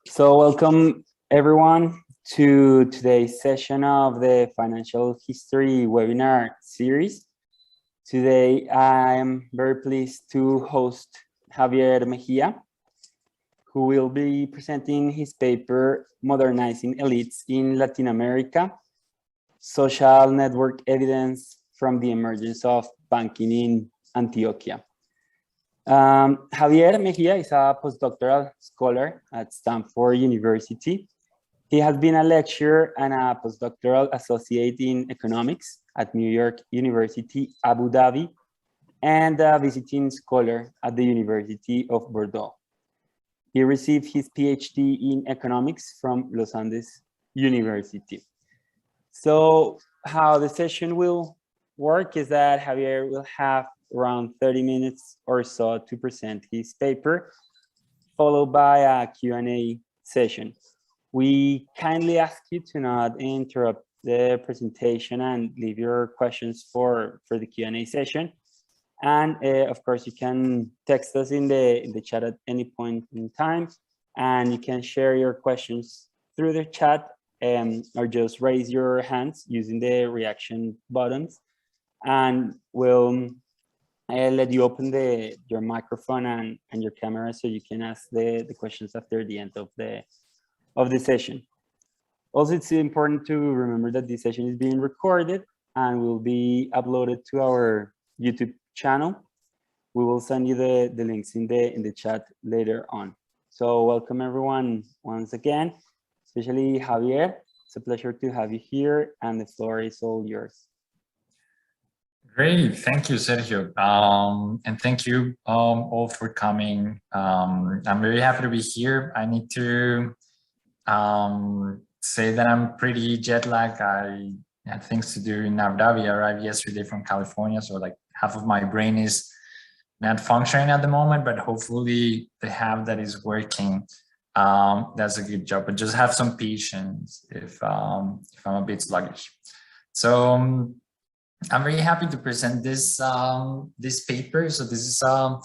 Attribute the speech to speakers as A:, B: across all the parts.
A: So welcome everyone to today's session of the Financial History webinar series. Today I am very pleased to host Javier Mejia, who will be presenting his paper, Modernizing Elites in Latin America, Social Network Evidence from the Emergence of Banking in Antioquia. Javier Mejia is a postdoctoral scholar at Stanford University. He has been a lecturer and a postdoctoral associate in economics at New York University, Abu Dhabi, and a visiting scholar at the University of Bordeaux. He received his PhD in economics from Los Andes University. So how the session will work is that Javier will have around 30 minutes or so to present his paper, followed by a Q&A session. We kindly ask you to not interrupt the presentation and leave your questions for the Q&A session. And of course, you can text us in the chat at any point in time, and you can share your questions through the chat or just raise your hands using the reaction buttons, and we'll let you open your microphone and your camera so you can ask the questions after the end of the session. Also, it's important to remember that this session is being recorded and will be uploaded to our YouTube channel. We will send you the links in the chat later on. So welcome everyone once again, especially Javier. It's a pleasure to have you here, and the floor is all yours.
B: Great, thank you, Sergio, and thank you all for coming. I'm very happy to be here. I need to say that I'm pretty jet lagged. I had things to do in Abu Dhabi. I arrived yesterday from California, so like half of my brain is not functioning at the moment, but hopefully the half that is working does a good job. But just have some patience if I'm a bit sluggish. So I'm very happy to present this this paper. So this is a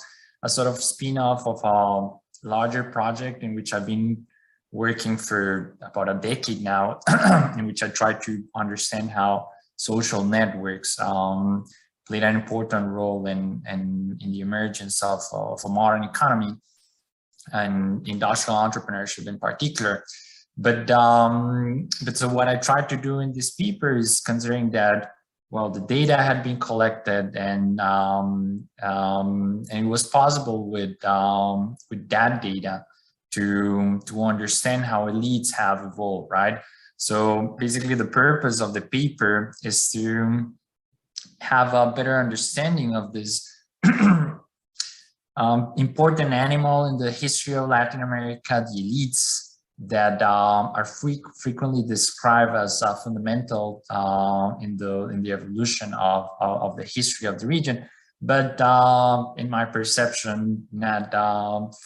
B: sort of spin-off of a larger project in which I've been working for about a decade now, in which I try to understand how social networks played an important role in the emergence of a modern economy and industrial entrepreneurship in particular. But so what I tried to do in this paper is considering that, well, the data had been collected, and it was possible with that data to understand how elites have evolved, right? So basically, the purpose of the paper is to have a better understanding of this important animal in the history of Latin America, the elites, that are frequently described as fundamental in the evolution of the history of the region, but in my perception, not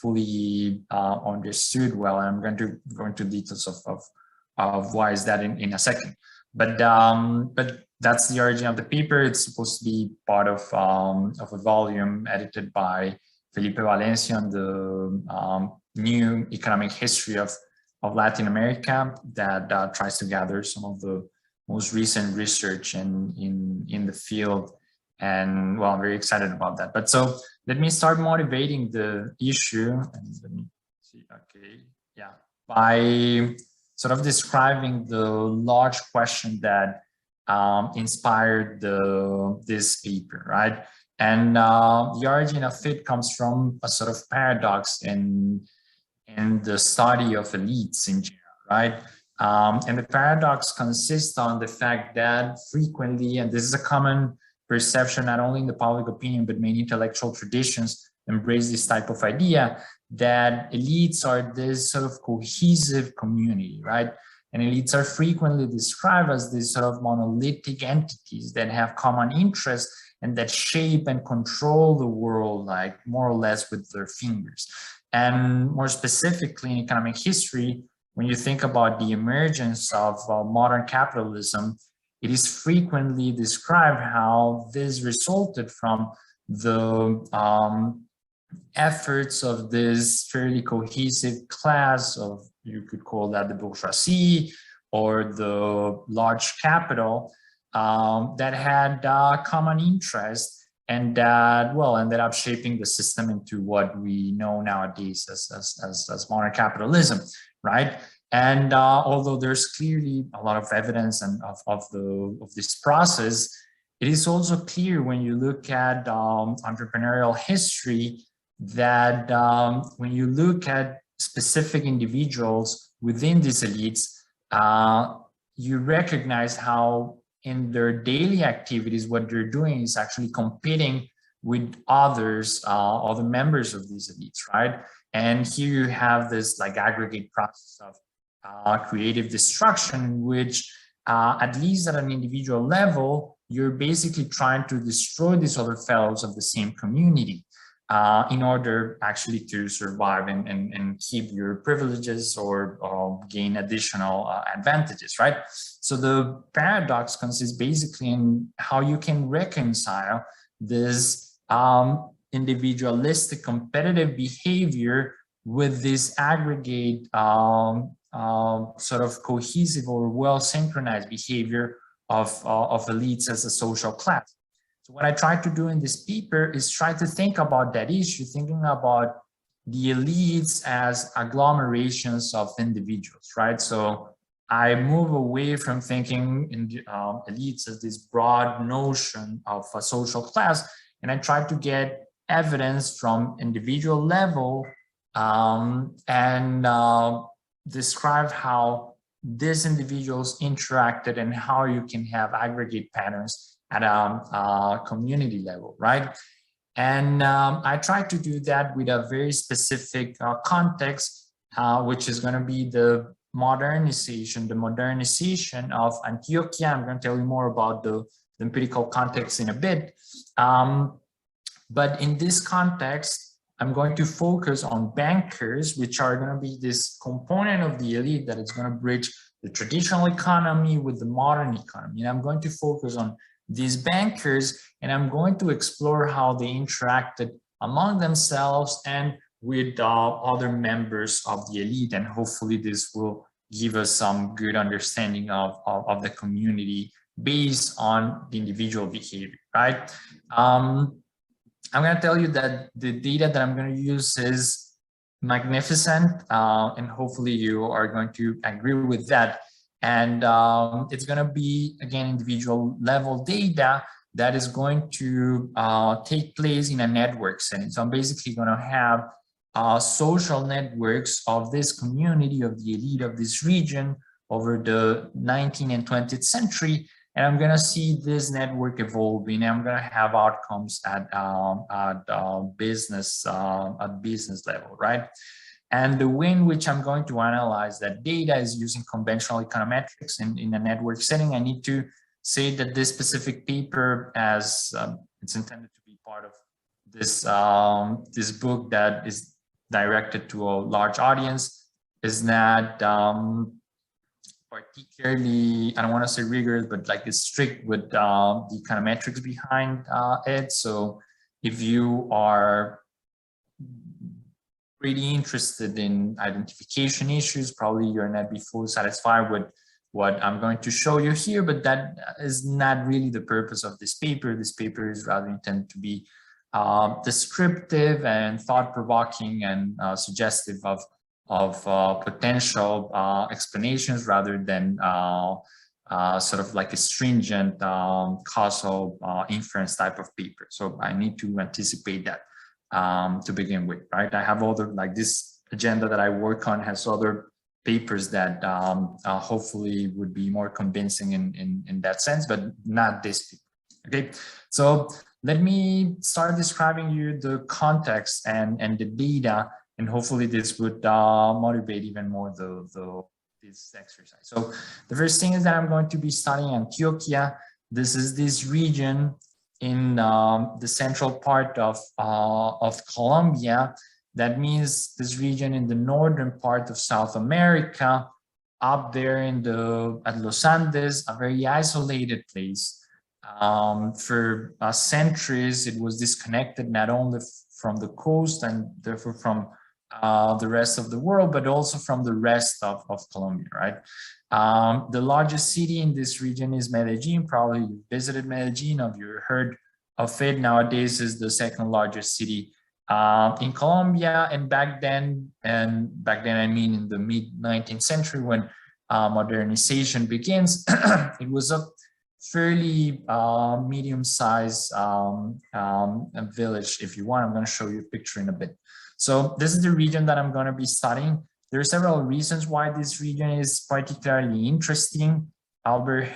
B: fully understood well. And I'm going to go into details of why is that in a second. But that's the origin of the paper. It's supposed to be part of a volume edited by Felipe Valencia on the new economic history of Latin America that tries to gather some of the most recent research in the field. And well, I'm very excited about that. But so let me start motivating the issue. And let me see, okay, yeah, by sort of describing the large question that inspired this paper, right? And the origin of it comes from a sort of paradox in the study of elites in general, right? And the paradox consists on the fact that frequently, and this is a common perception not only in the public opinion, but many intellectual traditions embrace this type of idea, that elites are this sort of cohesive community, right? And elites are frequently described as these sort of monolithic entities that have common interests and that shape and control the world, like more or less with their fingers. And more specifically in economic history, when you think about the emergence of modern capitalism, it is frequently described how this resulted from the efforts of this fairly cohesive class of you could call that the bourgeoisie or the large capital, that had common interest, and that, well, ended up shaping the system into what we know nowadays as modern capitalism, right? And although there's clearly a lot of evidence and of this process, it is also clear when you look at entrepreneurial history that when you look at specific individuals within these elites, you recognize how in their daily activities, what they're doing is actually competing with others, other members of these elites, right? And here you have this like aggregate process of creative destruction, which at least at an individual level, you're basically trying to destroy these other fellows of the same community in order actually to survive and keep your privileges or gain additional advantages, right? So the paradox consists basically in how you can reconcile this individualistic competitive behavior with this aggregate sort of cohesive or well-synchronized behavior of elites as a social class. So what I try to do in this paper is try to think about that issue, thinking about the elites as agglomerations of individuals, right? So I move away from thinking in elites as this broad notion of a social class, and I try to get evidence from individual level and describe how these individuals interacted and how you can have aggregate patterns at a community level, right? And I try to do that with a very specific context, which is going to be the modernization of Antioquia. I'm going to tell you more about the empirical context in a bit. But in this context, I'm going to focus on bankers, which are going to be this component of the elite that is going to bridge the traditional economy with the modern economy. And I'm going to focus on these bankers, and I'm going to explore how they interacted among themselves and with other members of the elite. And hopefully this will give us some good understanding of the community based on the individual behavior, right? I'm going to tell you that the data that I'm going to use is magnificent, and hopefully you are going to agree with that. And it's going to be, again, individual level data that is going to take place in a network setting. So I'm basically going to have social networks of this community, of the elite of this region over the 19th and 20th century. And I'm going to see this network evolving. I'm going to have outcomes at business level, right? And the way in which I'm going to analyze that data is using conventional econometrics in a network setting. I need to say that this specific paper, as it's intended to be part of this this book that is directed to a large audience, is not particularly, I don't want to say rigorous, but like it's strict with the econometrics behind it. So if you are pretty interested in identification issues, probably you're not be fully satisfied with what I'm going to show you here, but that is not really the purpose of this paper. This paper is rather intended to be descriptive and thought-provoking and suggestive of potential explanations rather than sort of like a stringent causal inference type of paper. So I need to anticipate that to begin with, right? I have other, like this agenda that I work on has other papers that hopefully would be more convincing in that sense, but not this paper. Okay, so let me start describing you the context and the data, and hopefully this would motivate even more this exercise. So the first thing is that I'm going to be studying Antioquia. This is this region in the central part of Colombia. That means this region in the northern part of South America, up there at Los Andes, a very isolated place. For centuries, it was disconnected not only from the coast and therefore from the rest of the world, but also from the rest of Colombia, right? The largest city in this region is Medellin. Probably you visited Medellin, or you heard of it. Nowadays is the second largest city in Colombia. And back then I mean in the mid 19th century, when modernization begins, it was a fairly medium-sized village, if you want. I'm going to show you a picture in a bit. So this is the region that I'm going to be studying. There are several reasons why this region is particularly interesting. Albert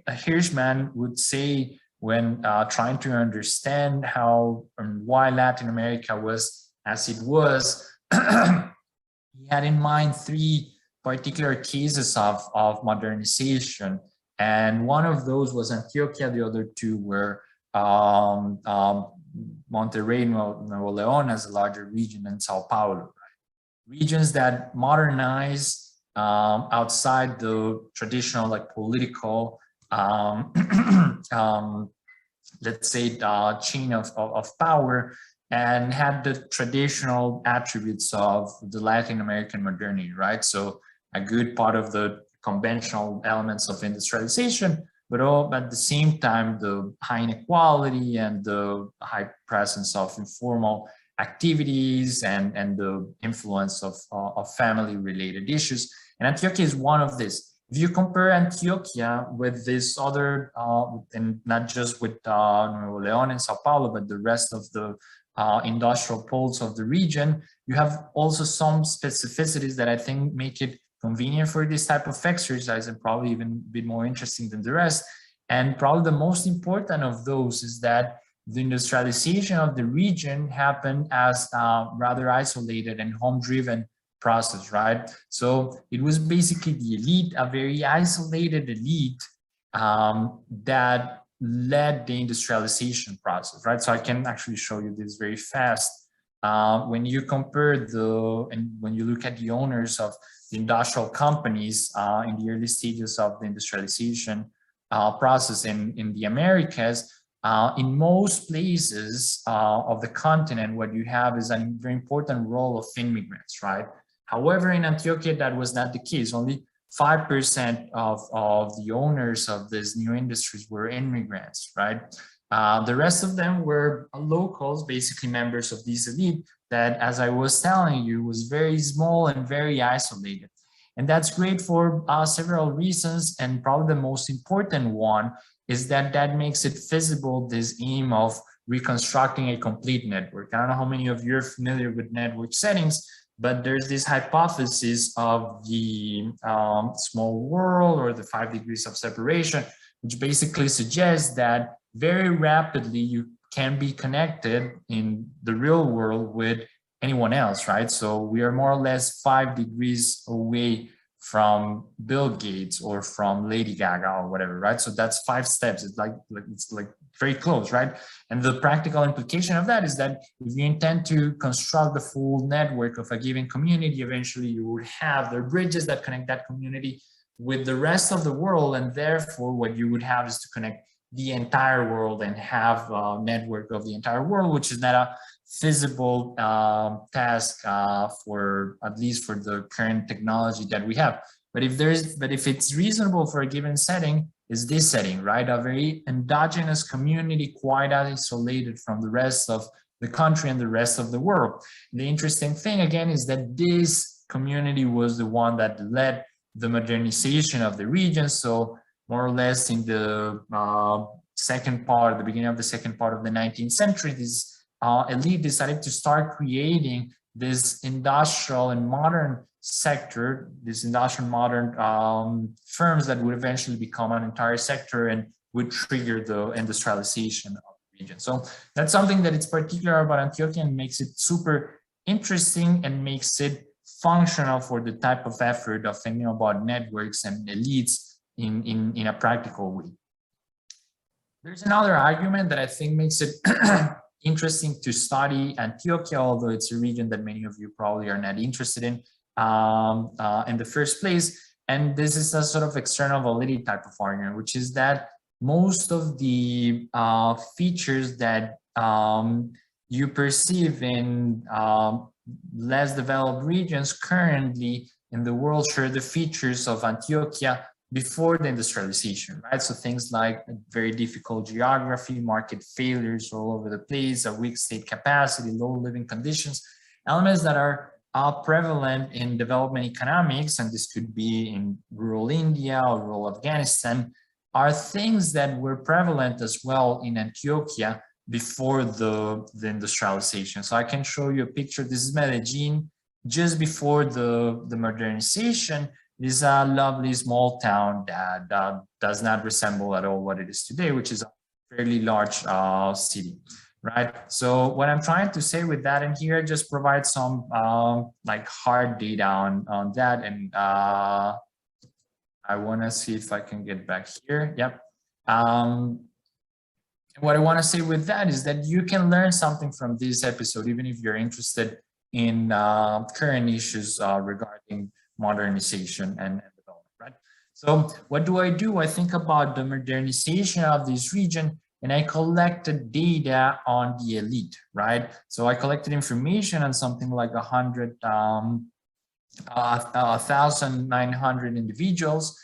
B: Hirschman would say, when trying to understand how and why Latin America was as it was, he had in mind three particular cases of modernization. And one of those was Antioquia. The other two were Monterrey, Nuevo León as a larger region, and Sao Paulo. Regions that modernize outside the traditional, like, political, let's say, chain of power, and had the traditional attributes of the Latin American modernity, right? So a good part of the conventional elements of industrialization, but at the same time, the high inequality and the high presence of informal activities and the influence of family-related issues. And Antioquia is one of this. If you compare Antioquia with this other, and not just with Nuevo León and Sao Paulo, but the rest of the industrial poles of the region, you have also some specificities that I think make it convenient for this type of exercise, and probably even a bit more interesting than the rest. And probably the most important of those is that the industrialization of the region happened as a rather isolated and home-driven process, right? So it was basically the elite, a very isolated elite, that led the industrialization process, right? So I can actually show you this very fast. When you compare and when you look at the owners of the industrial companies in the early stages of the industrialization process in the Americas, in most places of the continent, what you have is a very important role of immigrants, right? However, in Antioquia, that was not the case. Only 5% of the owners of these new industries were immigrants, right? The rest of them were locals, basically members of this elite that, as I was telling you, was very small and very isolated. And that's great for several reasons. And probably the most important one is that that makes it feasible, this aim of reconstructing a complete network. I don't know how many of you are familiar with network settings, but there's this hypothesis of the small world, or the 5 degrees of separation, which basically suggests that very rapidly you can be connected in the real world with anyone else, right? So we are more or less 5 degrees away from Bill Gates or from Lady Gaga or whatever, right? So that's 5 steps. It's like very close, right? And the practical implication of that is that if you intend to construct the full network of a given community, eventually you would have the bridges that connect that community with the rest of the world. And therefore, what you would have is to connect the entire world and have a network of the entire world, which is not a feasible task for, at least for the current technology that we have. But if it's reasonable for a given setting, is this setting, right? A very endogenous community, quite isolated from the rest of the country and the rest of the world. The interesting thing again is that this community was the one that led the modernization of the region. So more or less in the the beginning of the second part of the 19th century, this elite decided to start creating this industrial and modern sector, this industrial modern firms that would eventually become an entire sector and would trigger the industrialization of the region. So that's something that is particular about Antioquia and makes it super interesting and makes it functional for the type of effort of thinking about networks and elites in a practical way. There's another argument that I think makes it interesting to study Antioquia, although it's a region that many of you probably are not interested in the first place. And this is a sort of external validity type of argument, which is that most of the features that you perceive in less developed regions currently in the world share the features of Antioquia before the industrialization, right? So things like very difficult geography, market failures all over the place, a weak state capacity, low living conditions, elements that are prevalent in development economics, and this could be in rural India or rural Afghanistan, are things that were prevalent as well in Antioquia before the industrialization. So I can show you a picture. This is Medellin just before the modernization. It is a lovely small town that does not resemble at all what it is today, which is a fairly large city, right? So what I'm trying to say with that, and here I just provide some like hard data on that, and I want to see if I can get back here. Yep. What I want to say with that is that you can learn something from this episode, even if you're interested in current issues regarding modernization and development, right? So what do? I think about the modernization of this region, and I collected data on the elite, right? So I collected information on something like 1,900 individuals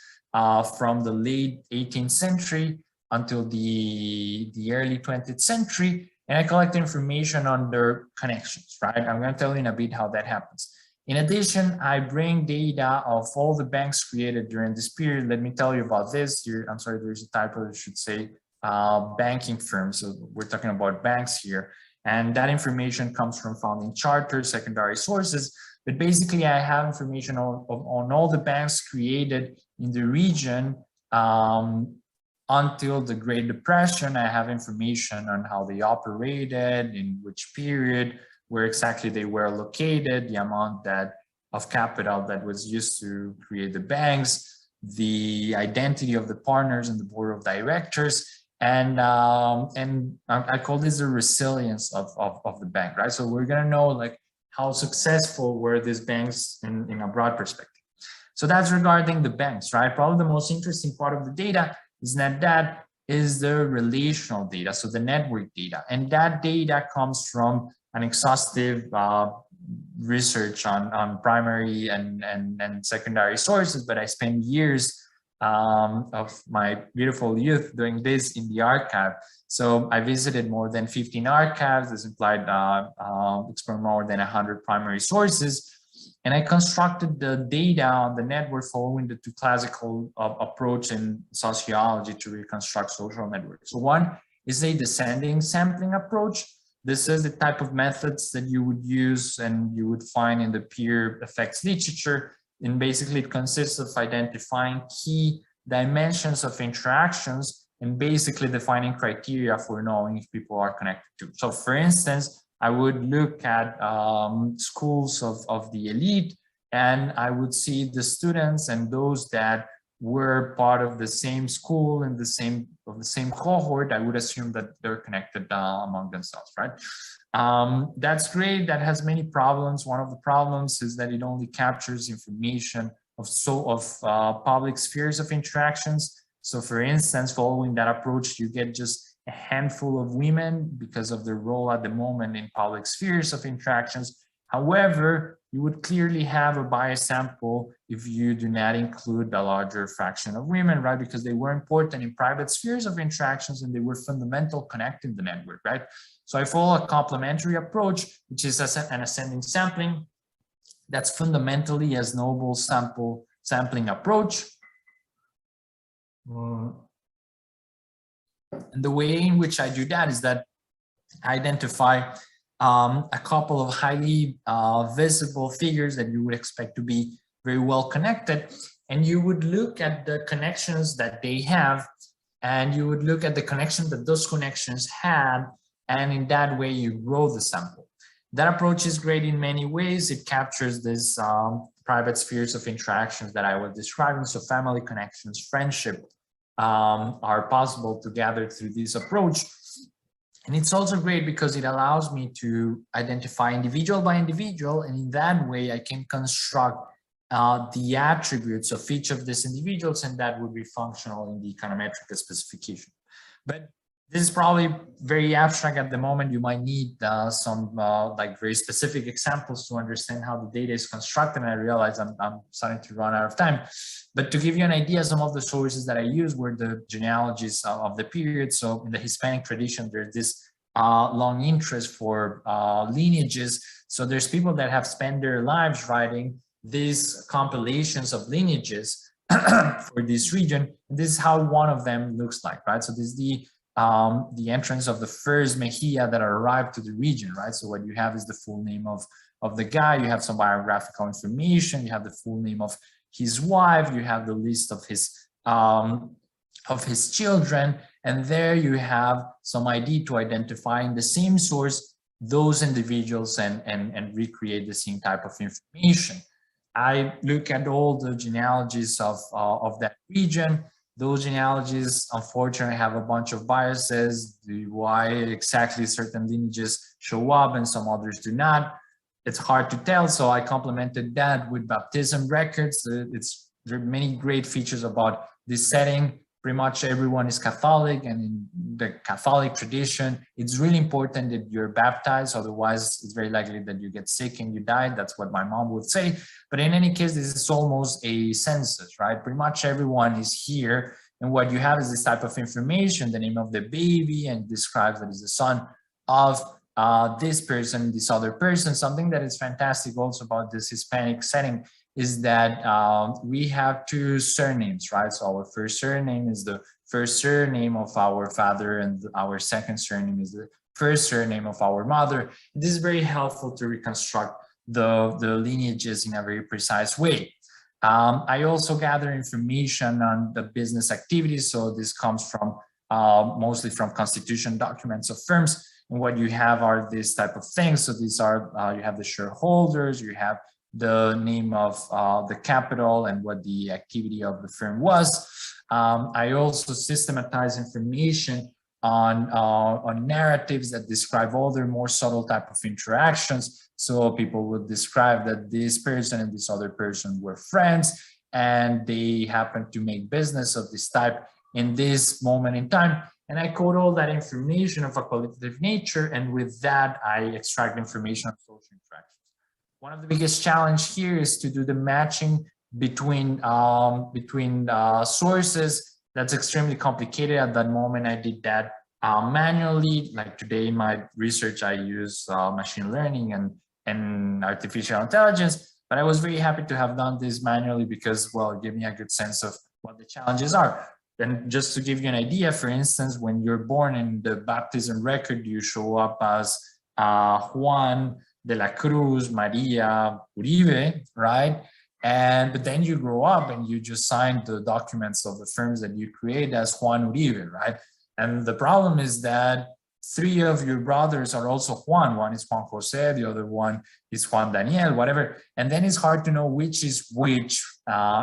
B: from the late 18th century until the early 20th century, and I collect information on their connections, right? I'm going to tell you in a bit how that happens. In addition, I bring data of all the banks created during this period. Let me tell you about this. Here, I'm sorry, there's a typo. It should say banking firms. So we're talking about banks here. And that information comes from founding charters, secondary sources. But basically, I have information on all the banks created in the region until the Great Depression. I have information on how they operated, in which period, where exactly they were located, the amount of capital that was used to create the banks, the identity of the partners and the board of directors, and I call this the resilience of the bank, right? So we're gonna know like how successful were these banks in a broad perspective. So that's regarding the banks, right? Probably the most interesting part of the data is that is the relational data, so the network data, and that data comes from an exhaustive research on primary and secondary sources, but I spent years of my beautiful youth doing this in the archive. So I visited more than 15 archives. This implied exploring more than 100 primary sources. And I constructed the data on the network following the two classical approach in sociology to reconstruct social networks. So one is a descending sampling approach. This is the type of methods that you would use and you would find in the peer effects literature. And basically it consists of identifying key dimensions of interactions and basically defining criteria for knowing if people are connected to. So for instance, I would look at schools of the elite, and I would see the students and those that were part of the same school and the same cohort. I would assume that they're connected among themselves, right? That's great. That has many problems. One of the problems is that it only captures information of public spheres of interactions. So for instance, following that approach, you get just a handful of women because of their role at the moment in public spheres of interactions. However, you would clearly have a biased sample if you do not include a larger fraction of women, right? Because they were important in private spheres of interactions and they were fundamental connecting the network, right? So I follow a complementary approach, which is an ascending sampling. That's fundamentally a snowball sampling approach. And the way in which I do that is that I identify a couple of highly visible figures that you would expect to be very well connected. And you would look at the connections that they have, and you would look at the connection that those connections had, and in that way you grow the sample. That approach is great in many ways. It captures these private spheres of interactions that I was describing. So family connections, friendship, are possible to gather through this approach. And it's also great because it allows me to identify individual by individual, and in that way I can construct the attributes of each of these individuals, and that would be functional in the econometric specification. But This is probably very abstract at the moment. You might need some like very specific examples to understand how the data is constructed. And I realize I'm starting to run out of time. But to give you an idea, some of the sources that I used were the genealogies of the period. So in the Hispanic tradition, there's this long interest for lineages. So there's people that have spent their lives writing these compilations of lineages for this region. And this is how one of them looks like, right? So this is the entrance of the first Mejia that arrived to the region, right? So what you have is the full name of the guy, you have some biographical information, you have the full name of his wife, you have the list of his children, and there you have some ID to identify in the same source those individuals and recreate the same type of information. I look at all the genealogies of that region. Those genealogies, unfortunately, have a bunch of biases, why exactly certain lineages show up and some others do not. It's hard to tell, so I complemented that with baptism records. There are many great features about this setting. Pretty much everyone is Catholic, and in the Catholic tradition, it's really important that you're baptized, otherwise it's very likely that you get sick and you die. That's what my mom would say. But in any case, this is almost a census, right? Pretty much everyone is here, and what you have is this type of information, the name of the baby, and describes that is the son of this person, this other person. Something that is fantastic also about this Hispanic setting is that we have two surnames, right? So our first surname is the first surname of our father, and our second surname is the first surname of our mother. This is very helpful to reconstruct the lineages in a very precise way. I also gather information on the business activities. So this comes from mostly from constitution documents of firms. And what you have are these type of things. So these are, you have the shareholders, you have the name of the capital and what the activity of the firm was. I also systematize information on narratives that describe all their more subtle type of interactions. So people would describe that this person and this other person were friends, and they happened to make business of this type in this moment in time. And I code all that information of a qualitative nature, and with that, I extract information of social interactions. One of the biggest challenge here is to do the matching between sources. That's extremely complicated. At that moment, I did that manually. Like today in my research, I use machine learning and artificial intelligence, but I was very happy to have done this manually because, well, it gave me a good sense of what the challenges are. And just to give you an idea, for instance, when you're born in the baptism record, you show up as Juan de la Cruz Maria Uribe, right? But then you grow up and you just sign the documents of the firms that you create as Juan Uribe, right? And the problem is that three of your brothers are also Juan. One is Juan Jose, the other one is Juan Daniel, whatever. And then it's hard to know which is which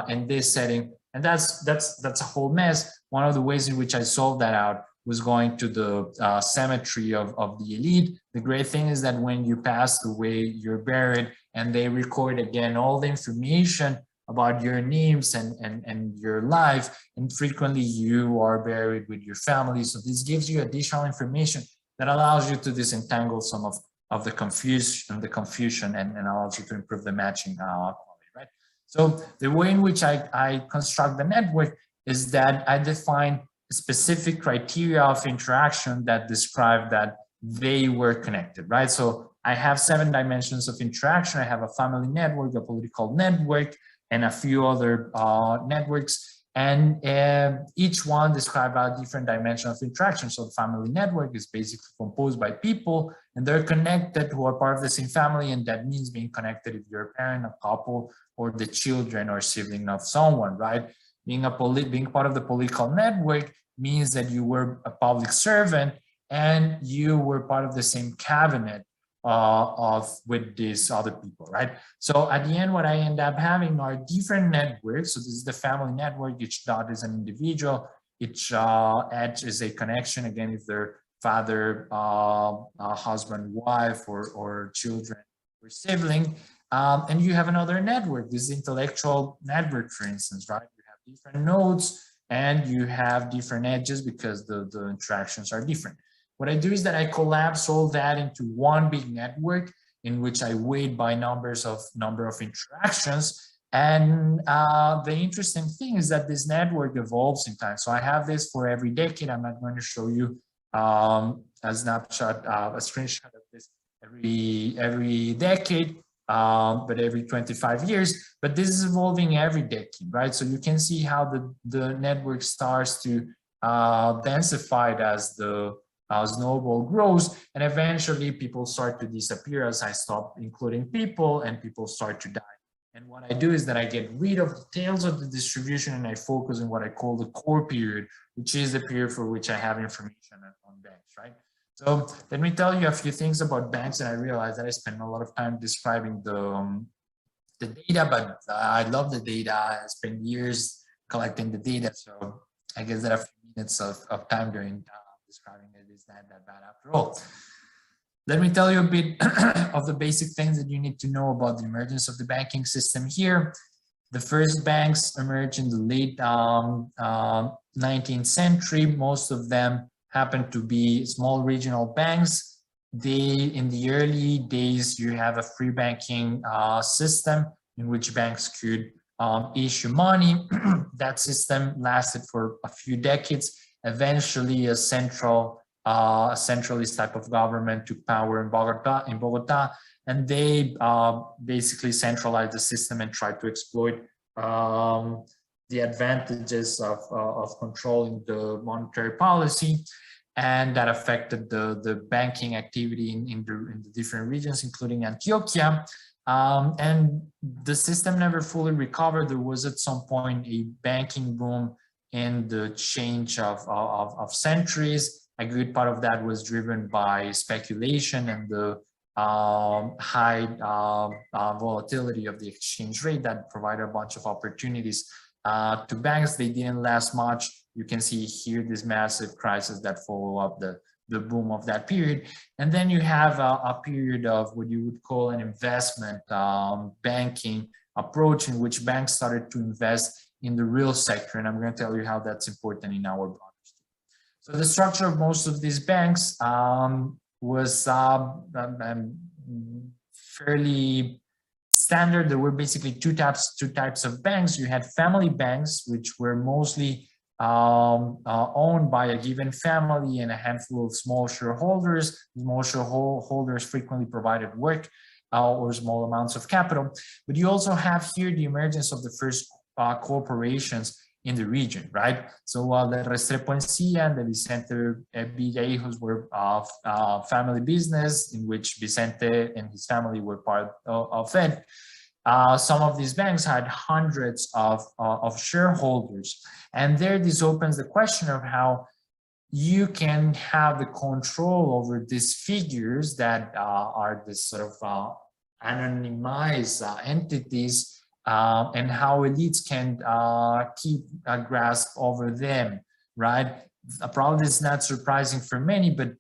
B: in this setting. And that's a whole mess. One of the ways in which I solved that out was going to the cemetery of the elite. The great thing is that when you pass away, you're buried, and they record again all the information about your names and your life, and frequently you are buried with your family. So this gives you additional information that allows you to disentangle some of the confusion and allows you to improve the matching quality, right? So the way in which I construct the network is that I define specific criteria of interaction that describe that they were connected, right? So I have 7 dimensions of interaction. I have a family network, a political network, and a few other networks. And each one describe a different dimension of interaction. So the family network is basically composed by people, and they're connected who are part of the same family. And that means being connected if you're a parent, a couple, or the children or sibling of someone, right? Being part of the political network means that you were a public servant and you were part of the same cabinet with these other people, right? So at the end, what I end up having are different networks. So this is the family network. Each dot is an individual. Each edge is a connection. Again, if they're father, husband, wife, or children or sibling. And you have another network. This is intellectual network, for instance, right? You have different nodes, and you have different edges because the interactions are different. What I do is that I collapse all that into one big network in which I weight by number of interactions. And the interesting thing is that this network evolves in time. So I have this for every decade. I'm not going to show you a snapshot, a screenshot of this every decade, but every 25 years. But this is evolving every decade, right? So you can see how the network starts to densify as the snowball grows, and eventually people start to disappear as I stop including people and people start to die. And what I do is that I get rid of the tails of the distribution and I focus on what I call the core period, which is the period for which I have information on banks, right? So let me tell you a few things about banks, and I realize that I spend a lot of time describing the data, but I love the data. I spent years collecting the data, so I guess that a few minutes of time during describing it is not that bad after all. Let me tell you a bit of the basic things that you need to know about the emergence of the banking system here. The first banks emerged in the late 19th century. Most of them happened to be small regional banks. In the early days, you have a free banking system in which banks could issue money. That system lasted for a few decades. Eventually, a centralist type of government took power in Bogota, and they basically centralized the system and tried to exploit the advantages of controlling the monetary policy, and that affected the banking activity in the different regions, including Antioquia. And the system never fully recovered. There was at some point a banking boom in the change of centuries. A good part of that was driven by speculation and the high volatility of the exchange rate that provided a bunch of opportunities to banks. They didn't last much. You can see here this massive crisis that follow up the boom of that period. And then you have a period of what you would call an investment banking approach, in which banks started to invest in the real sector. And I'm going to tell you how that's important in our broader story. So the structure of most of these banks was fairly standard. There were basically two types of banks. You had family banks, which were mostly owned by a given family and a handful of small shareholders. Small shareholders frequently provided work or small amounts of capital. But you also have here the emergence of the first corporations in the region, right? So the Restrepo Encilla and the Vicente Villahijos were family business in which Vicente and his family were part of it. Some of these banks had hundreds of shareholders. And there, this opens the question of how you can have the control over these figures that are this sort of anonymized entities, and how elites can keep a grasp over them, right? Probably it's not surprising for many, but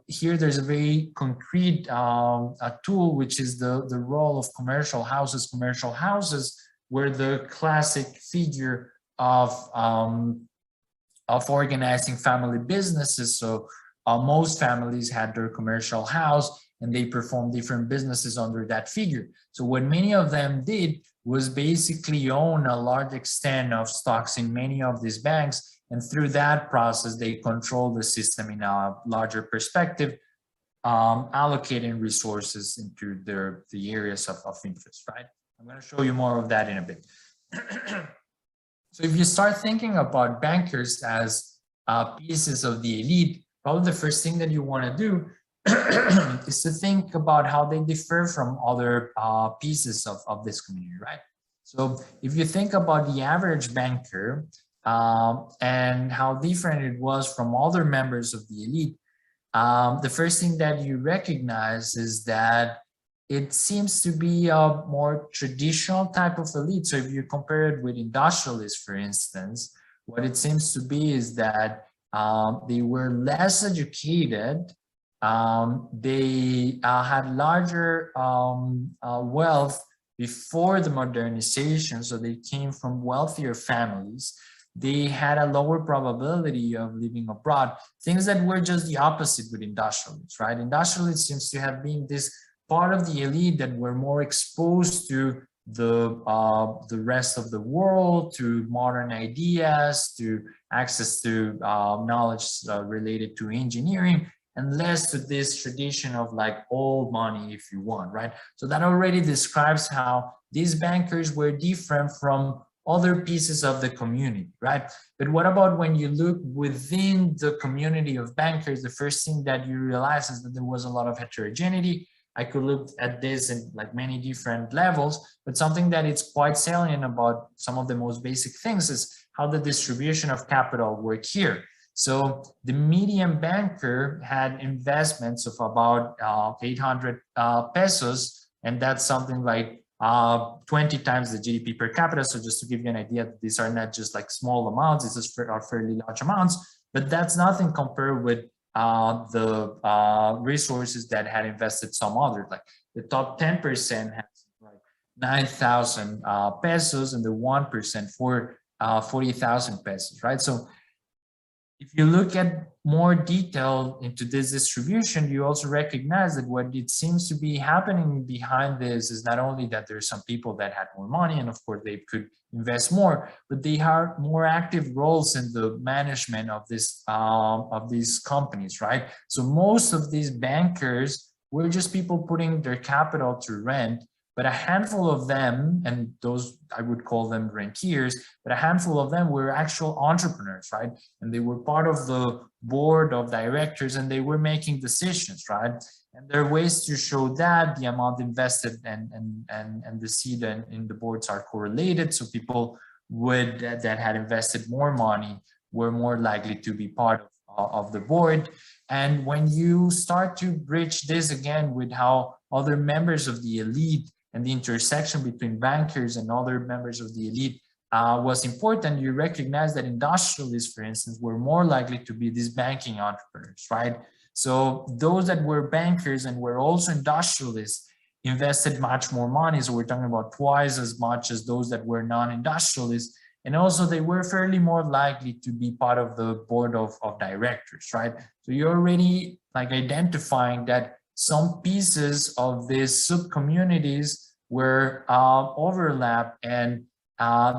B: here there's a very concrete a tool, which is the role of commercial houses. Commercial houses were the classic figure of organizing family businesses. So most families had their commercial house, and they performed different businesses under that figure. So what many of them did was basically own a large extent of stocks in many of these banks. And through that process, they control the system in a larger perspective, allocating resources into the areas of interest, right? I'm going to show you more of that in a bit. So if you start thinking about bankers as pieces of the elite, probably the first thing that you want to do is to think about how they differ from other pieces of this community, right? So if you think about the average banker and how different it was from other members of the elite, the first thing that you recognize is that it seems to be a more traditional type of elite. So if you compare it with industrialists, for instance, what it seems to be is that they were less educated. They had larger wealth before the modernization, so they came from wealthier families. they had a lower probability of living abroad. Things that were just the opposite with industrialists, right? Industrialists seems to have been this part of the elite that were more exposed to the rest of the world, to modern ideas, to access to knowledge related to engineering, and less to this tradition of like old money, if you want, right? So that already describes how these bankers were different from other pieces of the community, right? But what about when you look within the community of bankers? The first thing that you realize is that there was a lot of heterogeneity. I could look at this in like many different levels, but something that is quite salient about some of the most basic things is how the distribution of capital work here. So the median banker had investments of about 800 pesos, and that's something like 20 times the GDP per capita. So just to give you an idea, these are not just like small amounts, these are fairly large amounts, but that's nothing compared with the resources that had invested some others. Like the top 10% has like 9,000 pesos, and the 1% for 40,000 pesos, right? So if you look at more detail into this distribution, you also recognize that what it seems to be happening behind this is not only that there's some people that had more money, and of course they could invest more, but they have more active roles in the management of this of these companies, right? So most of these bankers were just people putting their capital to rent, but a handful of them, and those I would call them rentiers, but a handful of them were actual entrepreneurs, right? And they were part of the board of directors, and they were making decisions, right? And there are ways to show that the amount invested and the seat in the boards are correlated. So people would that had invested more money were more likely to be part of the board. And when you start to bridge this again with how other members of the elite and the intersection between bankers and other members of the elite was important, you recognize that industrialists, for instance, were more likely to be these banking entrepreneurs, right? So those that were bankers and were also industrialists invested much more money. So we're talking about twice as much as those that were non-industrialists. And also they were fairly more likely to be part of the board of directors, right? So you're already like identifying that some pieces of these sub-communities were overlap, and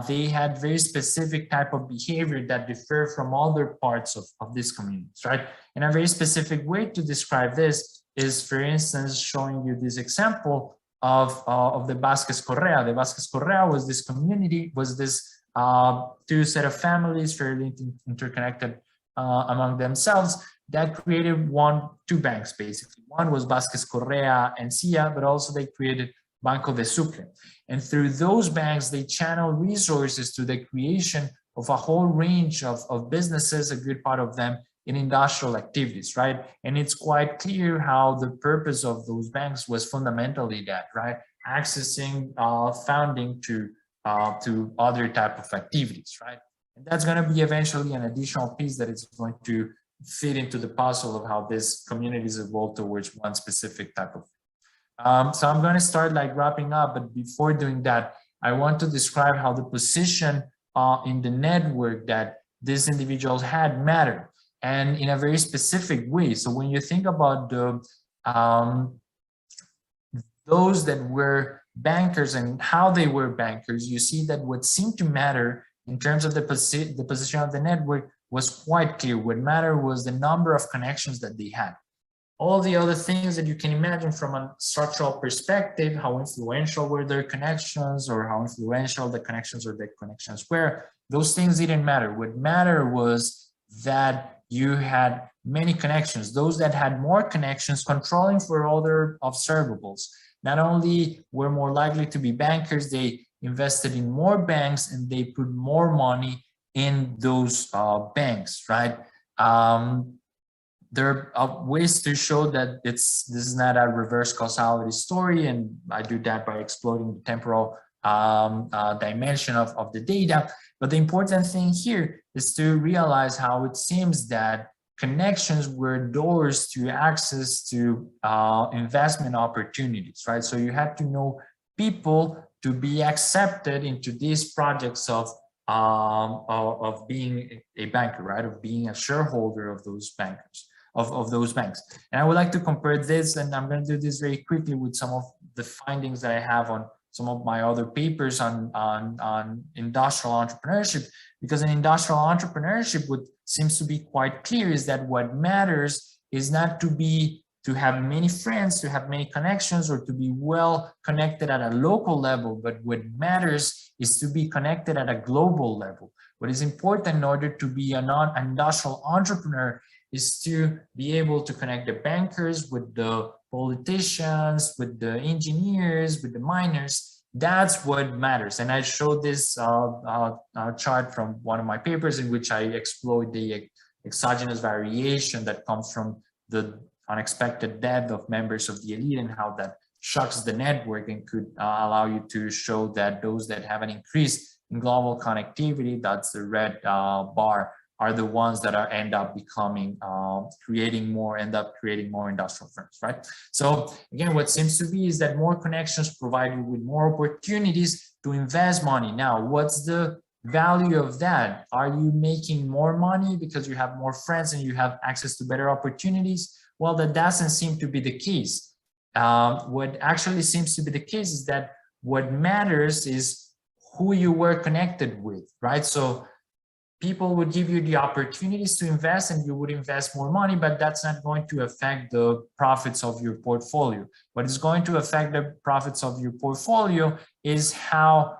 B: they had very specific type of behavior that differ from other parts of these communities, right? And a very specific way to describe this is, for instance, showing you this example of the Vasquez Correa. The Vasquez Correa was this community, was this two set of families fairly interconnected among themselves, that created two banks basically. One was Vasquez Correa and Cia, but also they created Banco de Sucre. And through those banks, they channel resources to the creation of a whole range of businesses, a good part of them in industrial activities, right? And it's quite clear how the purpose of those banks was fundamentally that, right? Accessing funding to other type of activities, right? And that's going to be eventually an additional piece that is going to fit into the puzzle of how these communities evolve towards one specific type of. So I'm going to start like wrapping up, but before doing that, I want to describe how the position in the network that these individuals had mattered, and in a very specific way. So when you think about the those that were bankers and how they were bankers, you see that what seemed to matter in terms of the position of the network was quite clear. What mattered was the number of connections that they had. All the other things that you can imagine from a structural perspective, how influential were their connections, or how influential the connections were, those things didn't matter. What mattered was that you had many connections. Those that had more connections controlling for other observables not only were more likely to be bankers, they invested in more banks and they put more money in those banks, right? There are ways to show that this is not a reverse causality story, and I do that by exploring the temporal dimension of the data. But the important thing here is to realize how it seems that connections were doors to access to investment opportunities, right? So you had to know people to be accepted into these projects of of being a banker, right? Of being a shareholder of those bankers, of those banks. And I would like to compare this, and I'm going to do this very quickly with some of the findings that I have on some of my other papers on industrial entrepreneurship, because in industrial entrepreneurship, what seems to be quite clear is that what matters is not to have many friends, to have many connections, or to be well connected at a local level, but what matters is to be connected at a global level. What is important in order to be a non-industrial entrepreneur is to be able to connect the bankers with the politicians, with the engineers, with the miners. That's what matters. And I showed this chart from one of my papers in which I exploit the exogenous variation that comes from the unexpected death of members of the elite and how that shocks the network and could allow you to show that those that have an increase in global connectivity, that's the red bar, are the ones that end up becoming, creating more industrial firms, right? So again, what seems to be is that more connections provide you with more opportunities to invest money. Now, what's the value of that? Are you making more money because you have more friends and you have access to better opportunities? Well, that doesn't seem to be the case. What actually seems to be the case is that what matters is who you were connected with, right? So people would give you the opportunities to invest and you would invest more money, but that's not going to affect the profits of your portfolio. What is going to affect the profits of your portfolio is how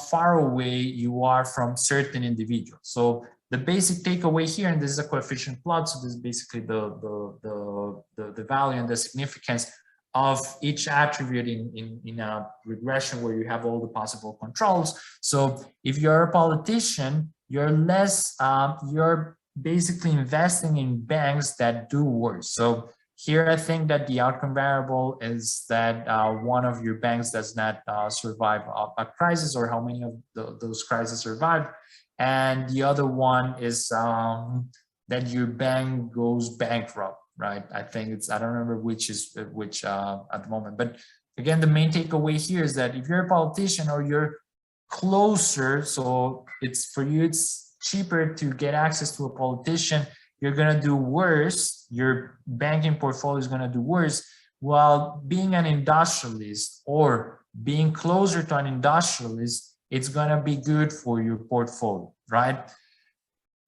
B: far away you are from certain individuals. So the basic takeaway here, and this is a coefficient plot, so this is basically the value and the significance of each attribute in a regression where you have all the possible controls. So if you're a politician, you're you're basically investing in banks that do worse. So here, I think that the outcome variable is that one of your banks does not survive a crisis, or how many of those crises survive. And the other one is that your bank goes bankrupt, right? I think it's, I don't remember which is which at the moment. But again, the main takeaway here is that if you're a politician or you're closer, so it's for you, it's cheaper to get access to a politician, you're going to do worse. Your banking portfolio is going to do worse, while being an industrialist or being closer to an industrialist, it's going to be good for your portfolio, right?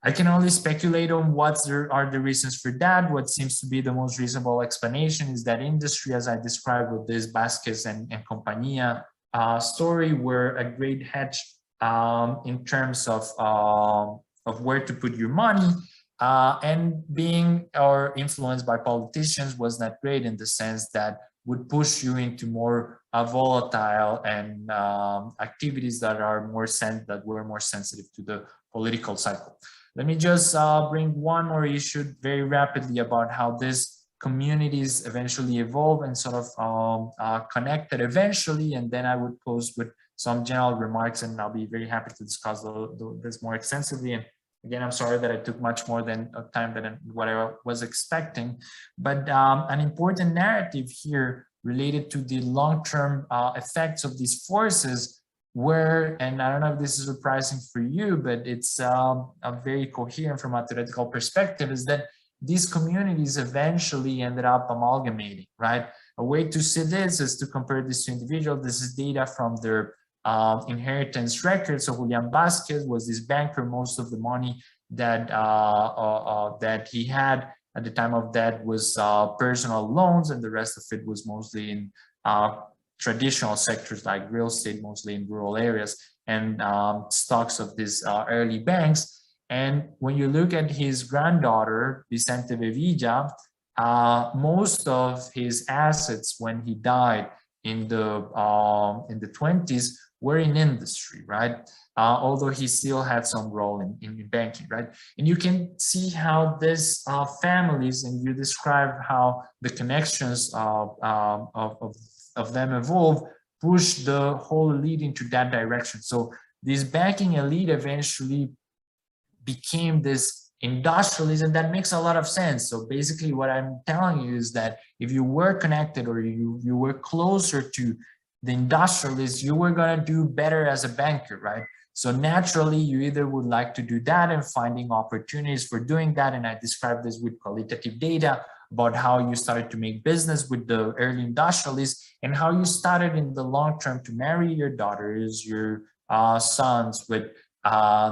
B: I can only speculate on what are the reasons for that. What seems to be the most reasonable explanation is that industry, as I described with this Vasquez and Compañía story, were a great hedge in terms of where to put your money. And being or influenced by politicians was not great in the sense that would push you into more volatile and activities that are were more sensitive to the political cycle. Let me just bring one more issue very rapidly about how these communities eventually evolve and sort of connected eventually, and then I would close with some general remarks, and I'll be very happy to discuss this more extensively. And again, I'm sorry that I took much more time than what I was expecting, but an important narrative here related to the long-term effects of these forces were, and I don't know if this is surprising for you, but it's a very coherent from a theoretical perspective, is that these communities eventually ended up amalgamating, right? A way to see this is to compare this to individuals. This is data from their inheritance record. So Julian Vasquez was this banker. Most of the money that that he had at the time of death was personal loans, and the rest of it was mostly in traditional sectors like real estate, mostly in rural areas, and stocks of these early banks. And when you look at his granddaughter, Vicente Bevilla, most of his assets when he died in the 20s were in industry, right? Although he still had some role in banking, right? And you can see how these families, and you describe how the connections of them evolve, push the whole elite into that direction. So this banking elite eventually became this industrialism that makes a lot of sense. So basically what I'm telling you is that if you were connected or you were closer to the industrialists, you were going to do better as a banker, right? So naturally, you either would like to do that and finding opportunities for doing that. And I described this with qualitative data about how you started to make business with the early industrialists and how you started in the long term to marry your daughters, your sons with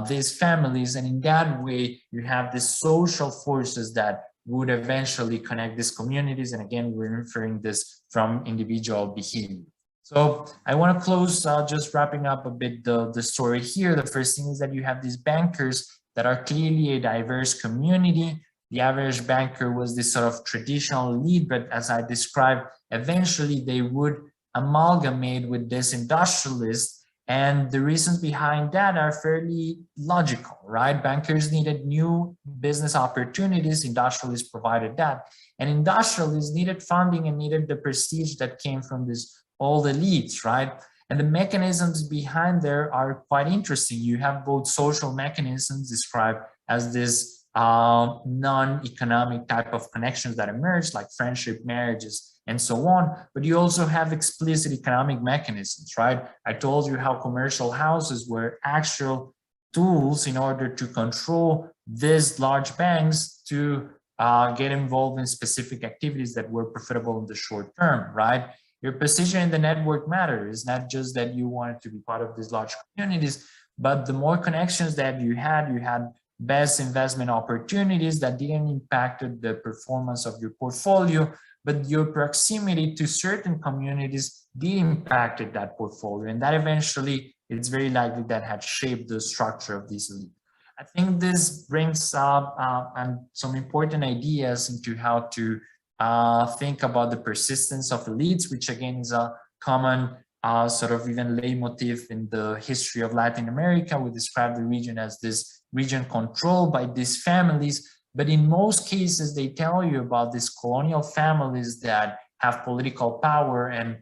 B: these families. And in that way, you have these social forces that would eventually connect these communities. And again, we're referring this from individual behavior. So I want to close just wrapping up a bit the story here. The first thing is that you have these bankers that are clearly a diverse community. The average banker was this sort of traditional elite, but as I described, eventually they would amalgamate with this industrialist. And the reasons behind that are fairly logical, right? Bankers needed new business opportunities, industrialists provided that. And industrialists needed funding and needed the prestige that came from this old elites, right? And the mechanisms behind there are quite interesting. You have both social mechanisms described as this non-economic type of connections that emerge, like friendship, marriages, and so on. But you also have explicit economic mechanisms, right? I told you how commercial houses were actual tools in order to control these large banks to get involved in specific activities that were profitable in the short term, right? Your position in the network matters. It's not just that you wanted to be part of these large communities, but the more connections that you had best investment opportunities that didn't impact the performance of your portfolio, but your proximity to certain communities did impact that portfolio. And that eventually, it's very likely that had shaped the structure of this elite. I think this brings up some important ideas into how to think about the persistence of elites, which again is a common sort of even leitmotif in the history of Latin America. We describe the region as this region controlled by these families, but in most cases, they tell you about these colonial families that have political power and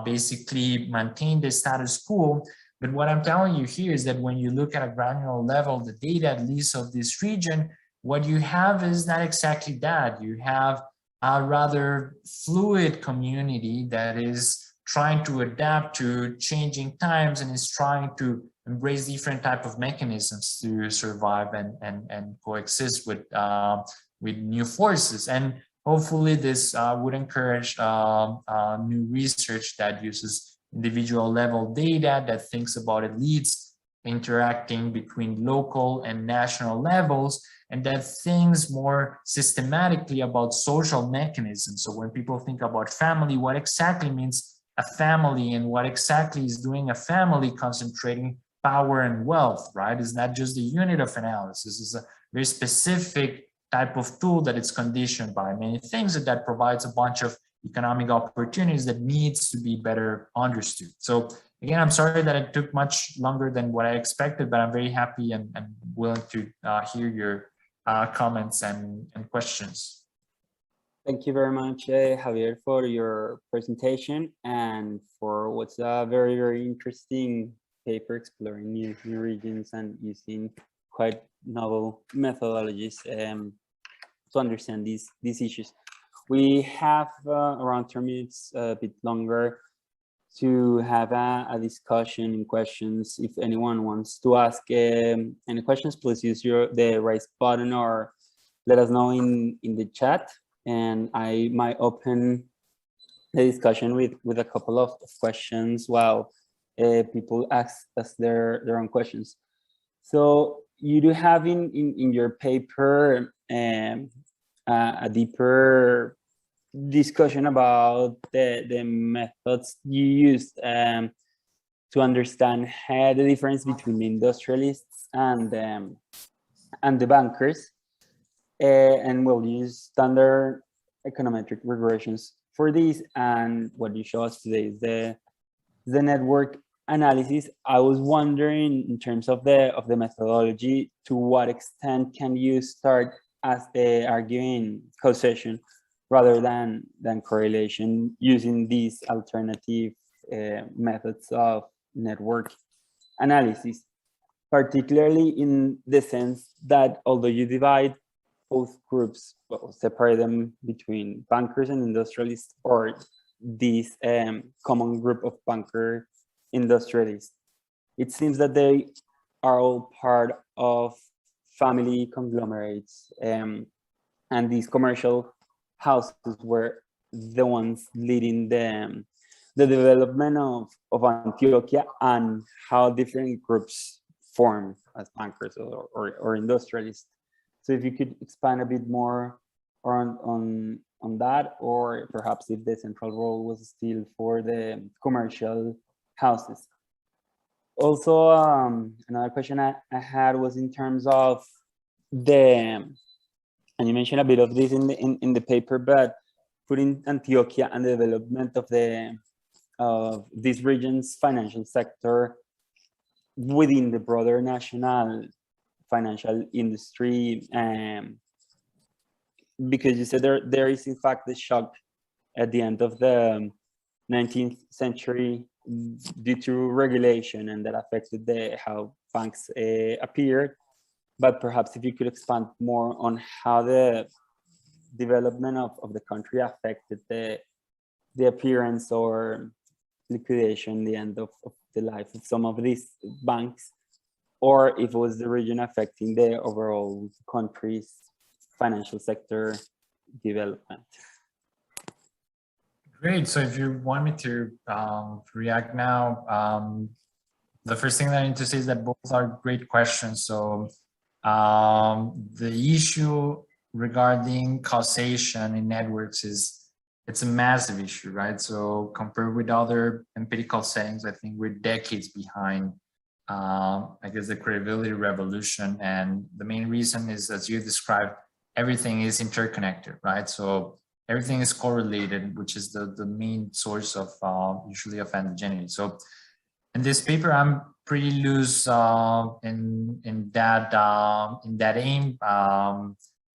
B: basically maintain the status quo. But what I'm telling you here is that when you look at a granular level, the data, at least of this region, what you have is not exactly that. You have a rather fluid community that is trying to adapt to changing times and is trying to embrace different type of mechanisms to survive and coexist with new forces. And hopefully this would encourage new research that uses individual level data, that thinks about elites interacting between local and national levels, and that thinks more systematically about social mechanisms. So when people think about family, what exactly means a family and what exactly is doing a family concentrating power and wealth, right? It's not just the unit of analysis. It's a very specific type of tool that it's conditioned by many things, and that provides a bunch of economic opportunities that needs to be better understood. So again, I'm sorry that it took much longer than what I expected, but I'm very happy and willing to hear your comments and questions.
A: Thank you very much, Javier, for your presentation and for what's a very, very interesting paper exploring new regions and using quite novel methodologies to understand these issues. We have around 10 minutes, a bit longer, to have a discussion and questions. If anyone wants to ask any questions, please use the raise button or let us know in the chat, and I might open the discussion with a couple of questions while people ask us their own questions. So you do have in your paper a deeper discussion about the methods you used to understand the difference between the industrialists and the bankers, and we'll use standard econometric regressions for this. And what you show us today is the network analysis. I was wondering, in terms of the methodology, to what extent can you start as arguing causation rather than correlation using these alternative methods of network analysis, particularly in the sense that although you divide both groups, well, separate them between bankers and industrialists, or this common group of banker industrialists, it seems that they are all part of family conglomerates, and these commercial houses were the ones leading the development of Antioquia and how different groups form as bankers or industrialists. So if you could expand a bit more on that, or perhaps if the central role was still for the commercial houses. Also, another question I had was in terms of the, and you mentioned a bit of this in the paper, but putting Antioquia and the development of this region's financial sector within the broader national financial industry, because you said there is in fact the shock at the end of the 19th century due to regulation, and that affected how banks appeared. But perhaps if you could expand more on how the development of the country affected the appearance or liquidation, the end of the life of some of these banks, or if it was the region affecting the overall country's financial sector development.
B: Great. So if you want me to react now, the first thing that I need to say is that both are great questions. So the issue regarding causation in networks it's a massive issue, right? So compared with other empirical settings, I think we're decades behind, I guess, the credibility revolution. And the main reason is, as you described, everything is interconnected, right? So everything is correlated, which is the main source of usually of endogeneity. So in this paper, I'm pretty loose in that aim,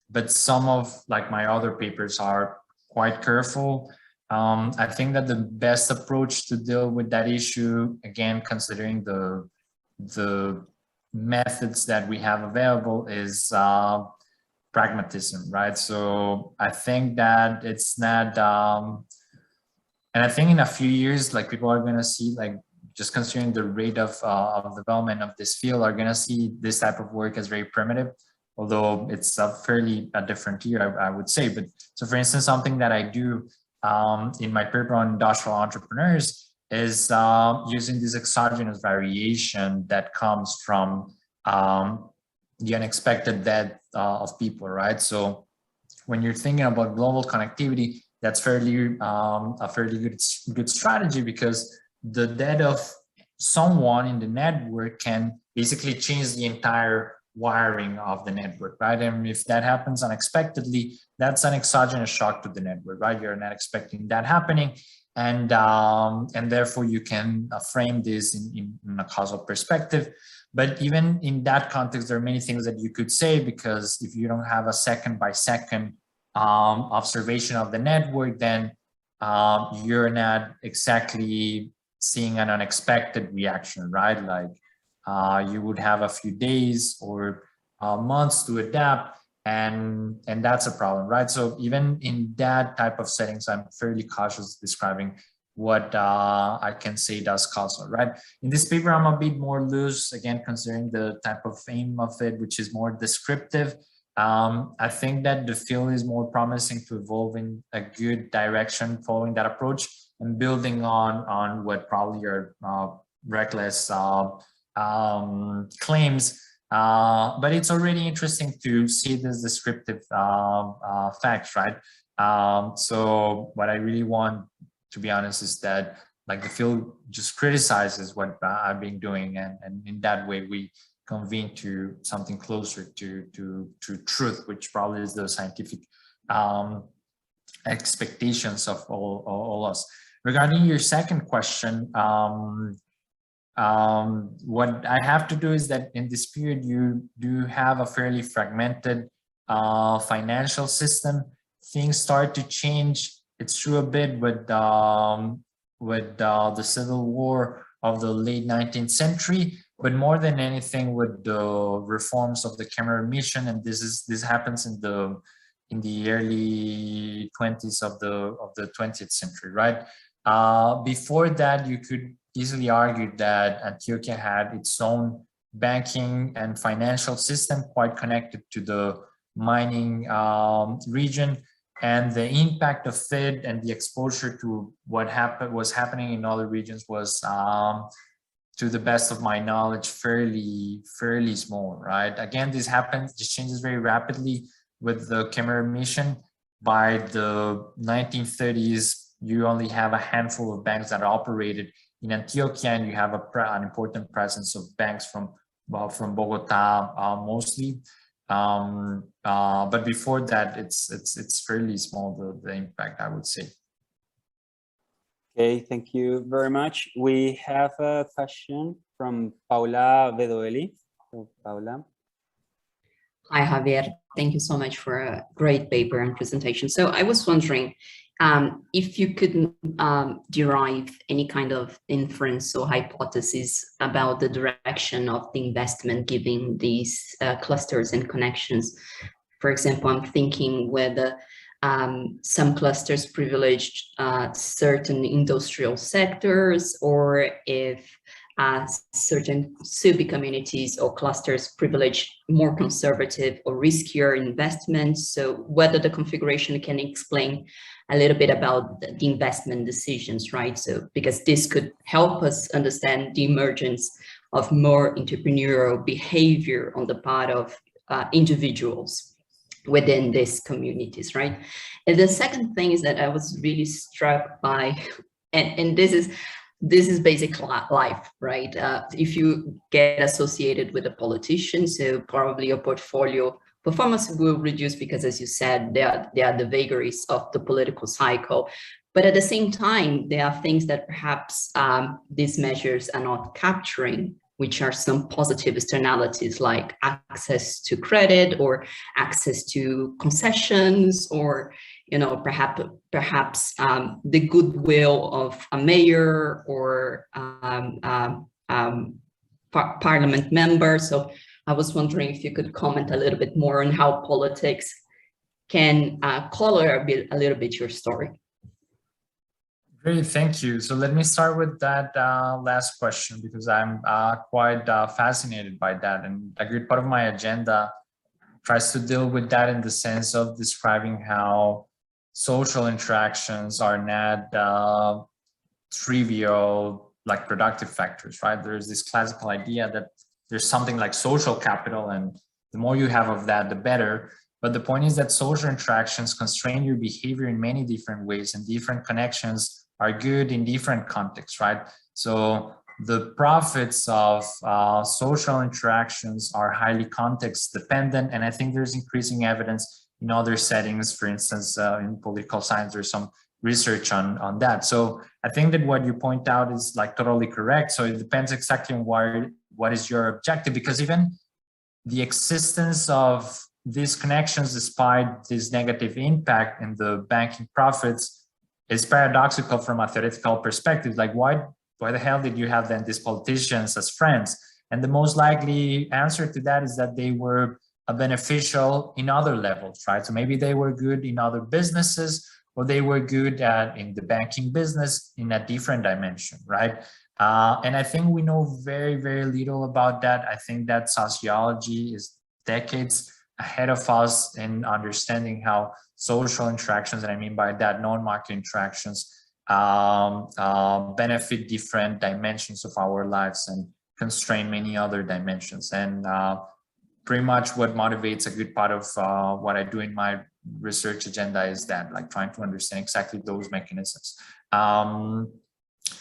B: but some of like my other papers are quite careful. I think that the best approach to deal with that issue, again, considering the methods that we have available, is pragmatism, right? So I think that it's not, and I think in a few years, like people are going to see, like just considering the rate of development of this field, are going to see this type of work as very primitive, although it's a fairly different year, I would say. But so for instance, something that I do in my paper on industrial entrepreneurs is using this exogenous variation that comes from the unexpected death of people, right? So when you're thinking about global connectivity, that's fairly a fairly good strategy, because the death of someone in the network can basically change the entire wiring of the network, right? And if that happens unexpectedly, that's an exogenous shock to the network, right? You're not expecting that happening, and therefore you can frame this in a causal perspective. But even in that context, there are many things that you could say, because if you don't have a second by second observation of the network, then you're not exactly seeing an unexpected reaction, right? Like you would have a few days or months to adapt, and that's a problem, right? So even in that type of settings, I'm fairly cautious describing what I can say does causal, right? In this paper, I'm a bit more loose, again, considering the type of aim of it, which is more descriptive. I think that the field is more promising to evolve in a good direction following that approach, and building on what probably are reckless claims. But it's already interesting to see this descriptive facts, right? So what I really want, to be honest, is that like the field just criticizes what I've been doing, and in that way we convene to something closer to truth, which probably is the scientific expectations of all us. Regarding your second question, what I have to do is that in this period you do have a fairly fragmented financial system. Things start to change, it's true, a bit with the civil war of the late 19th century, but more than anything with the reforms of the Cameron Mission, and this happens in the early 20s of the 20th century, right? Before that, you could easily argue that Antioquia had its own banking and financial system, quite connected to the mining region, and the impact of it and the exposure to what was happening in other regions was, to the best of my knowledge, fairly small, right? Again, this changes very rapidly with the Cameroon mission. By the 1930s, you only have a handful of banks that operated in Antioquia, and you have an important presence of banks from Bogota mostly. But before that, it's fairly small, the impact, I would say.
A: Okay, thank you very much. We have a question from Paula Vedoeli. So, Paula.
C: Hi, Javier. Thank you so much for a great paper and presentation. So I was wondering if you could derive any kind of inference or hypothesis about the direction of the investment given these clusters and connections. For example, I'm thinking whether some clusters privileged certain industrial sectors, or if certain sub-communities or clusters privilege more conservative or riskier investments. So whether the configuration can explain a little bit about the investment decisions, right? So because this could help us understand the emergence of more entrepreneurial behavior on the part of individuals within these communities, right? And the second thing is that I was really struck by, and this is basic life, right? If you get associated with a politician, so probably your portfolio performance will reduce because, as you said, they are the vagaries of the political cycle. But at the same time, there are things that perhaps these measures are not capturing, which are some positive externalities like access to credit or access to concessions, or perhaps the goodwill of a mayor or parliament member. So I was wondering if you could comment a little bit more on how politics can color a little bit your story.
B: Great, thank you. So let me start with that last question, because I'm quite fascinated by that, and a good part of my agenda tries to deal with that in the sense of describing how social interactions are not trivial, like productive factors, right? There's this classical idea that there's something like social capital, and the more you have of that, the better. But the point is that social interactions constrain your behavior in many different ways, and different connections are good in different contexts, right? So the profits of social interactions are highly context dependent. And I think there's increasing evidence in other settings. For instance, in political science, there's some research on that. So I think that what you point out is like totally correct. So it depends exactly on what is your objective, because even the existence of these connections, despite this negative impact in the banking profits, is paradoxical from a theoretical perspective. Like, why the hell did you have then these politicians as friends? And the most likely answer to that is that they were beneficial in other levels, right? So maybe they were good in other businesses, or they were good in the banking business in a different dimension, right? And I think we know very, very little about that. I think that sociology is decades ahead of us in understanding how social interactions, and I mean by that non-market interactions, benefit different dimensions of our lives and constrain many other dimensions. And pretty much what motivates a good part of what I do in my research agenda is that, like, trying to understand exactly those mechanisms.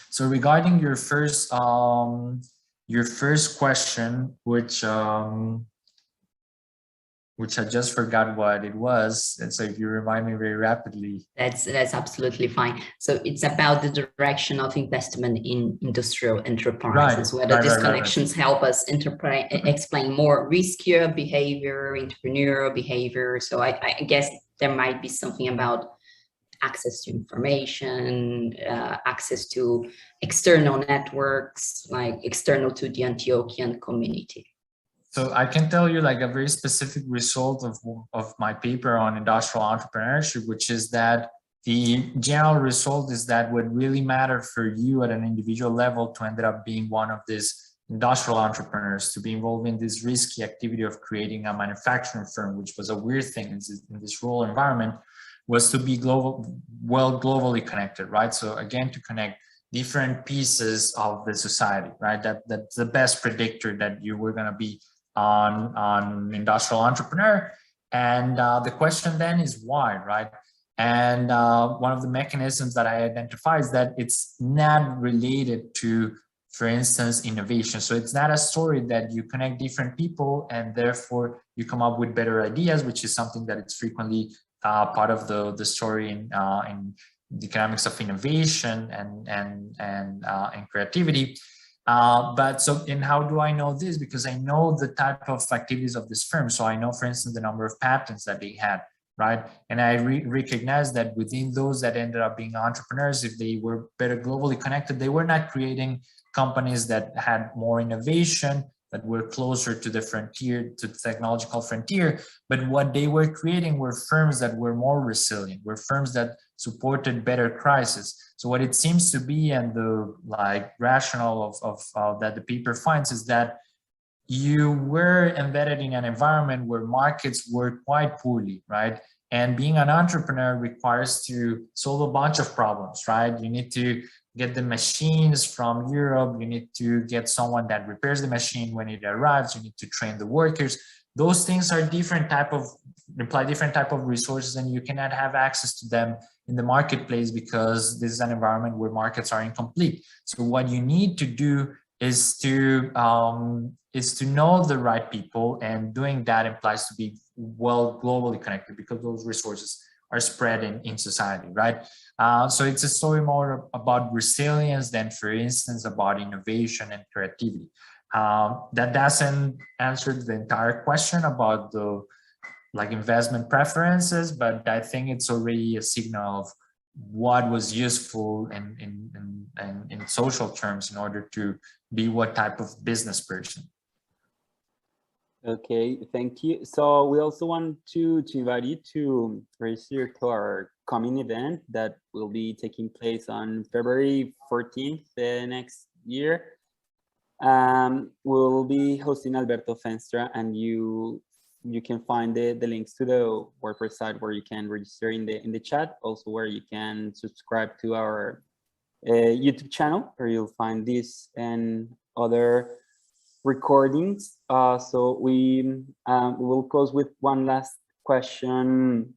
B: So regarding your first question, which I just forgot what it was. And so if you remind me very rapidly.
C: That's absolutely fine. So it's about the direction of investment in industrial enterprises,
B: Right,
C: whether these
B: right.
C: connections help us explain more riskier behavior, entrepreneurial behavior. So I guess there might be something about access to information, access to external networks, like external to the Antiochian community.
B: So I can tell you like a very specific result of my paper on industrial entrepreneurship, which is that the general result is that what really mattered for you at an individual level to end up being one of these industrial entrepreneurs to be involved in this risky activity of creating a manufacturing firm, which was a weird thing in this rural environment, was to be globally connected, right? So again, to connect different pieces of the society, right? That's the best predictor that you were going to be on industrial entrepreneur. And the question then is why, right? And one of the mechanisms that I identify is that it's not related to, for instance, innovation. So it's not a story that you connect different people and therefore you come up with better ideas, which is something that it's frequently part of the story in the economics of innovation and creativity. But so, and how do I know this? Because I know the type of activities of this firm. So I know, for instance, the number of patents that they had, right? And I recognize that within those that ended up being entrepreneurs, if they were better globally connected, they were not creating companies that had more innovation, that were closer to the frontier, to the technological frontier. But what they were creating were firms that were more resilient, were firms that supported better crisis. So what it seems to be, and the rationale of that the paper finds, is that you were embedded in an environment where markets work quite poorly, right? And being an entrepreneur requires to solve a bunch of problems, right? You need to get the machines from Europe. You need to get someone that repairs the machine when it arrives. You need to train the workers. Those things are imply different type of resources, and you cannot have access to them in the marketplace because this is an environment where markets are incomplete. So what you need to do is to know the right people, and doing that implies to be well globally connected because those resources are spread in society, right? So it's a story more about resilience than, for instance, about innovation and creativity. That doesn't answer the entire question about the investment preferences, but I think it's already a signal of what was useful in social terms in order to be what type of business person.
A: Okay, thank you. So we also want to invite you to register to our coming event that will be taking place on February 14th next year. We'll be hosting Alberto Fenstra, and you can find the links to the WordPress site where you can register in the chat, also where you can subscribe to our YouTube channel, where you'll find this and other recordings. So we will close with one last question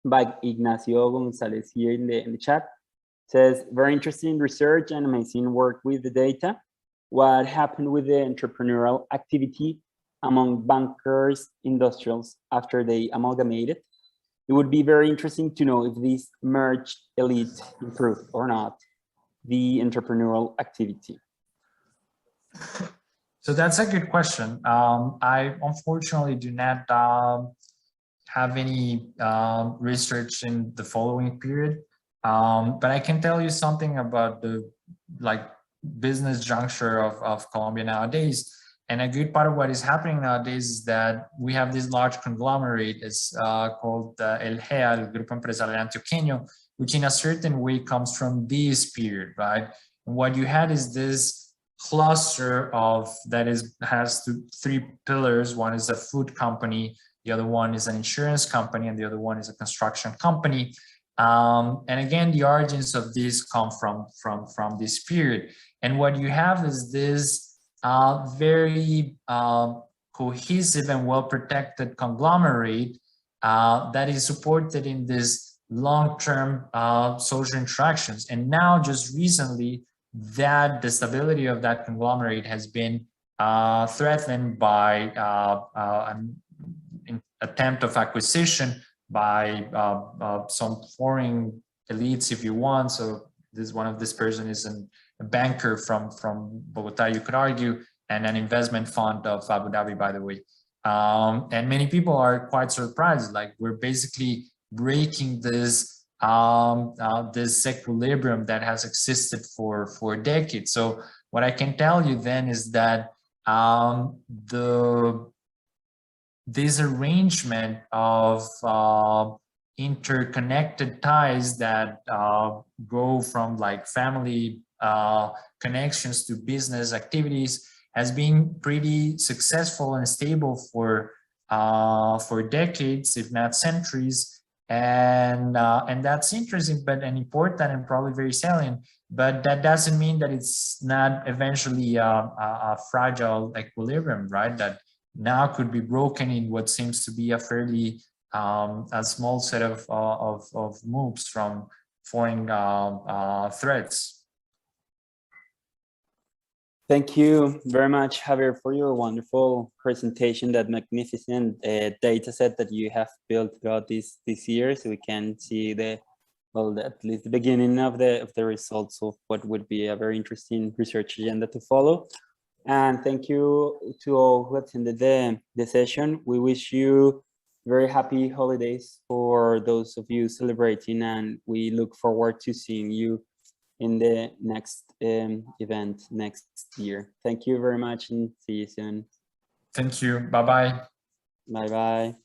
A: by Ignacio Gonzalez here in the chat. It says, very interesting research and amazing work with the data. What happened with the entrepreneurial activity among bankers, industrials after they amalgamated? It would be very interesting to know if this merged elite improved or not the entrepreneurial activity.
B: So that's a good question. I unfortunately do not have any research in the following period, but I can tell you something about the business juncture of Colombia nowadays. And a good part of what is happening nowadays is that we have this large conglomerate. It's called El GEA, El Grupo Empresarial Antioqueño, which in a certain way comes from this period, right? And what you had is this cluster has three pillars. One is a food company, the other one is an insurance company, and the other one is a construction company. And again, the origins of this come from this period. And what you have is this very cohesive and well-protected conglomerate that is supported in this long-term social interactions. And now, just recently, that the stability of that conglomerate has been threatened by an attempt of acquisition by some foreign elites, if you want. So this person is a banker from Bogota, you could argue, and an investment fund of Abu Dhabi, by the way. And many people are quite surprised, like we're basically breaking this this equilibrium that has existed for decades. So what I can tell you then is that this arrangement of interconnected ties that go from family connections to business activities has been pretty successful and stable for decades, if not centuries. And that's interesting, but and important and probably very salient. But that doesn't mean that it's not eventually a fragile equilibrium, right? That now could be broken in what seems to be a fairly a small set of moves from foreign threats.
A: Thank you very much, Javier, for your wonderful presentation, that magnificent data set that you have built throughout this year, so we can see at least the beginning of the results of what would be a very interesting research agenda to follow. And thank you to all who attended the session. We wish you very happy holidays for those of you celebrating, and we look forward to seeing you in the next event next year. Thank you very much and see you soon.
B: Thank you. Bye-bye.
A: Bye-bye.